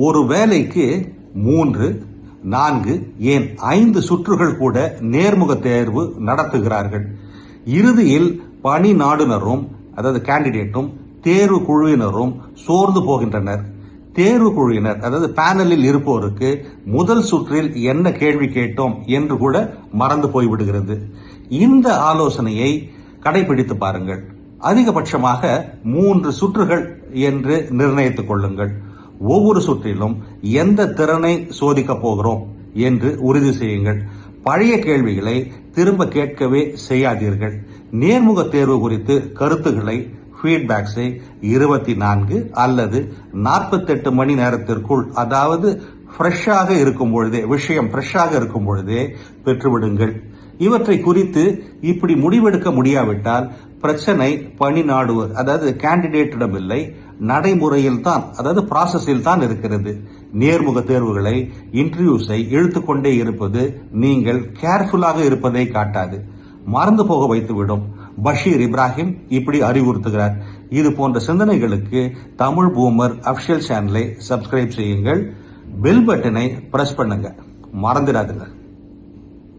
ஒரு வேலைக்கு 3, 4, ஏன் 5 சுற்றுகள் கூட நேர்முக தேர்வு நடத்துகிறார்கள். இறுதியில் பணி நாடுனரும் அதாவது கேண்டிடேட்டும் தேர்வு குழுவினரும் சோர்ந்து போகின்றனர். தேர்வு குழுவினர் அதாவது பேனலில் இருப்போருக்கு முதல் சுற்றில் என்ன கேள்வி கேட்டோம் என்று கூட மறந்து போய்விடுகிறது. இந்த ஆலோசனையை கடைபிடித்து பாருங்கள். அதிகபட்சமாக 3 சுற்றுகள் என்று நிர்ணயித்துக் கொள்ளுங்கள். ஒவ்வொரு சுற்றிலும் எந்த திறனை சோதிக்கப் போகிறோம் என்று உறுதி செய்யுங்கள். பழைய கேள்விகளை திரும்ப கேட்கவே செய்யாதீர்கள். நேர்முக தேர்வு குறித்து கருத்துக்களை ஃபீட்பேக்ஸை 24 அல்லது 48 மணி நேரத்திற்குள், அதாவது ஃப்ரெஷ்ஷாக இருக்கும் பொழுதே பெற்றுவிடுங்கள். இவற்றை குறித்து இப்படி முடிவெடுக்க முடியாவிட்டால் பிரச்சனை பணி நாடுவர் அதாவது கேண்டிடேட்டிடம் இல்லை, நடைமுறையில் தான் அதாவது ப்ராசஸில் தான் இருக்கிறது. நேர்முக தேர்வுகளை இன்டர்வியூஸை இழுத்துக்கொண்டே இருப்பது நீங்கள் கேர்ஃபுல்லாக இருப்பதை காட்டாது, மறந்து போக வைத்துவிடும். பஷீர் இப்ராஹிம் இப்படி அறிவுறுத்துகிறார். இது போன்ற சிந்தனைகளுக்கு தமிழ் பூமர் அபிஷியல் சேனலை சப்ஸ்கிரைப் செய்யுங்கள். பெல் பட்டனை பிரஸ் பண்ணுங்க, மறந்துடாதுங்க.